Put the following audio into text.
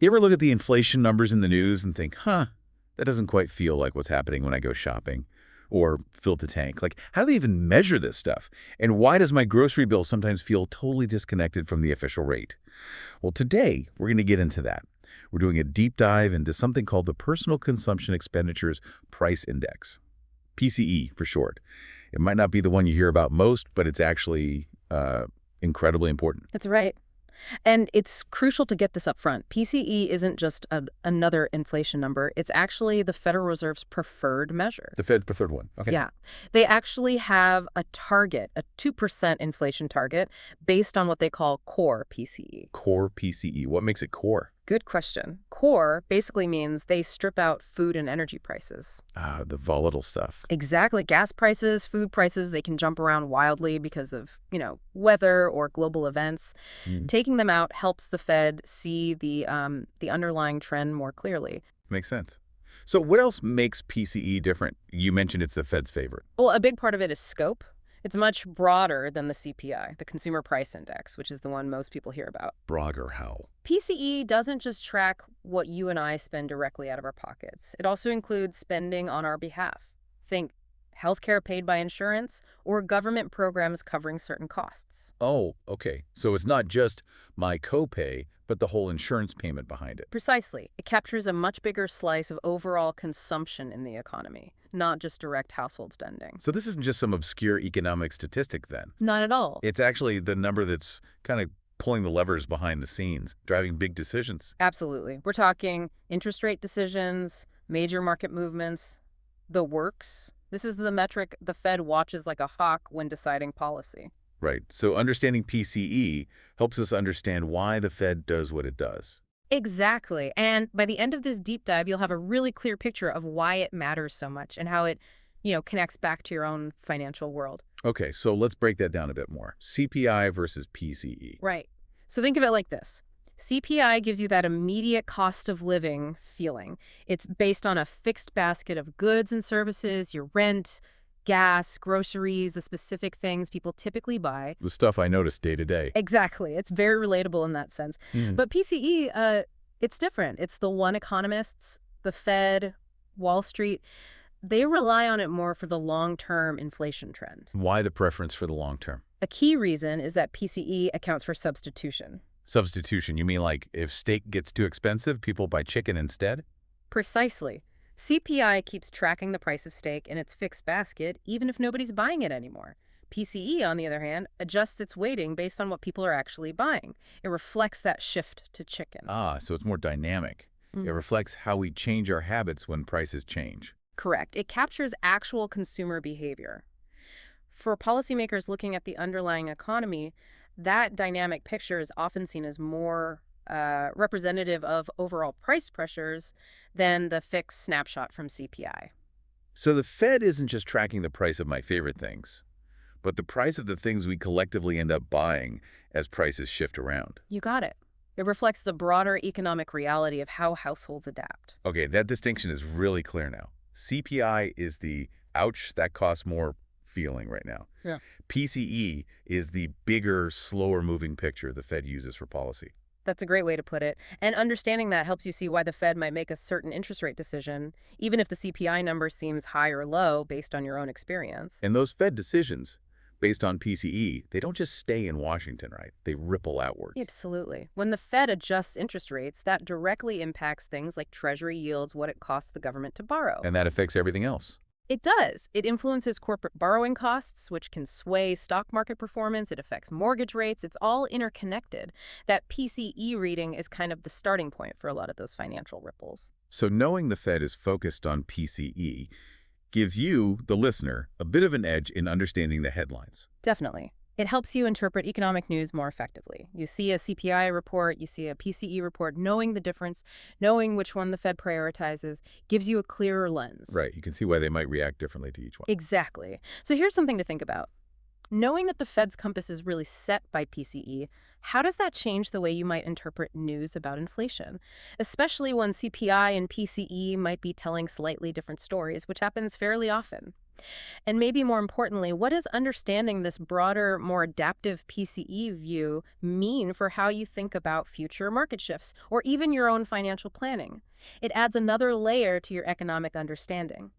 You ever look at the inflation numbers in the news and think, that doesn't quite feel like what's happening when I go shopping or fill the tank? Like, how do they even measure this stuff? And why does my grocery bill sometimes feel totally disconnected from the official rate? Well, today, we're going to get into that. We're doing a deep dive into something called the Personal Consumption Expenditures Price Index, PCE for short. It might not be the one you hear about most, but it's actually incredibly important. That's right. And it's crucial to get this up front. PCE isn't just another inflation number. It's actually the Federal Reserve's preferred measure. The Fed's preferred one. Okay. Yeah. They actually have a target, a 2% inflation target, based on what they call Core PCE. Core PCE. What makes it core? Good question. Core basically means they strip out food and energy prices. The volatile stuff. Exactly. Gas prices, food prices, they can jump around wildly because of, weather or global events. Taking them out helps the Fed see the underlying trend more clearly. Makes sense. So what else makes PCE different? You mentioned it's the Fed's favorite. Well, a big part of it is scope. It's much broader than the CPI, the Consumer Price Index, which is the one most people hear about. Broader how? PCE doesn't just track what you and I spend directly out of our pockets. It also includes spending on our behalf. Think healthcare paid by insurance or government programs covering certain costs. Oh, okay. So it's not just my copay, but the whole insurance payment behind it. Precisely. It captures a much bigger slice of overall consumption in the economy, not just direct household spending. So this isn't just some obscure economic statistic then. Not at all. It's actually the number that's kind of pulling the levers behind the scenes, driving big decisions. Absolutely. We're talking interest rate decisions, major market movements, the works. This is the metric the Fed watches like a hawk when deciding policy. Right. So understanding PCE helps us understand why the Fed does what it does. Exactly. And by the end of this deep dive, you'll have a really clear picture of why it matters so much and how it, connects back to your own financial world. Okay, so let's break that down a bit more. CPI versus PCE. Right. So think of it like this. CPI gives you that immediate cost of living feeling. It's based on a fixed basket of goods and services, your rent, gas, groceries, the specific things people typically buy. The stuff I notice day to day. Exactly. It's very relatable in that sense. But PCE, it's different. It's the one economists, the Fed, Wall Street, they rely on it more for the long-term inflation trend. Why the preference for the long term? A key reason is that PCE accounts for substitution. Substitution, you mean like if steak gets too expensive, people buy chicken instead? Precisely. CPI keeps tracking the price of steak in its fixed basket, even if nobody's buying it anymore. PCE, on the other hand, adjusts its weighting based on what people are actually buying. It reflects that shift to chicken. So it's more dynamic. It reflects how we change our habits when prices change. Correct. It captures actual consumer behavior. For policymakers looking at the underlying economy, that dynamic picture is often seen as more representative of overall price pressures than the fixed snapshot from CPI. So the Fed isn't just tracking the price of my favorite things, but the price of the things we collectively end up buying as prices shift around. You got it. It reflects the broader economic reality of how households adapt. Okay, that distinction is really clear now. CPI is the ouch, that costs more feeling right now. Yeah. PCE is the bigger, slower moving picture the Fed uses for policy. That's a great way to put it. And understanding that helps you see why the Fed might make a certain interest rate decision, even if the CPI number seems high or low based on your own experience. And those Fed decisions, based on PCE, they don't just stay in Washington, right? They ripple outwards. Absolutely. When the Fed adjusts interest rates, that directly impacts things like Treasury yields, what it costs the government to borrow. And that affects everything else. It does. It influences corporate borrowing costs, which can sway stock market performance. It affects mortgage rates. It's all interconnected. That PCE reading is kind of the starting point for a lot of those financial ripples. So knowing the Fed is focused on PCE gives you, the listener, a bit of an edge in understanding the headlines. Definitely. It helps you interpret economic news more effectively. You see a CPI report, you see a PCE report, knowing the difference, knowing which one the Fed prioritizes, gives you a clearer lens. Right. You can see why they might react differently to each one. Exactly. So here's something to think about. Knowing that the Fed's compass is really set by PCE, how does that change the way you might interpret news about inflation? Especially when CPI and PCE might be telling slightly different stories, which happens fairly often. And maybe more importantly, what does understanding this broader, more adaptive PCE view mean for how you think about future market shifts or even your own financial planning? It adds another layer to your economic understanding.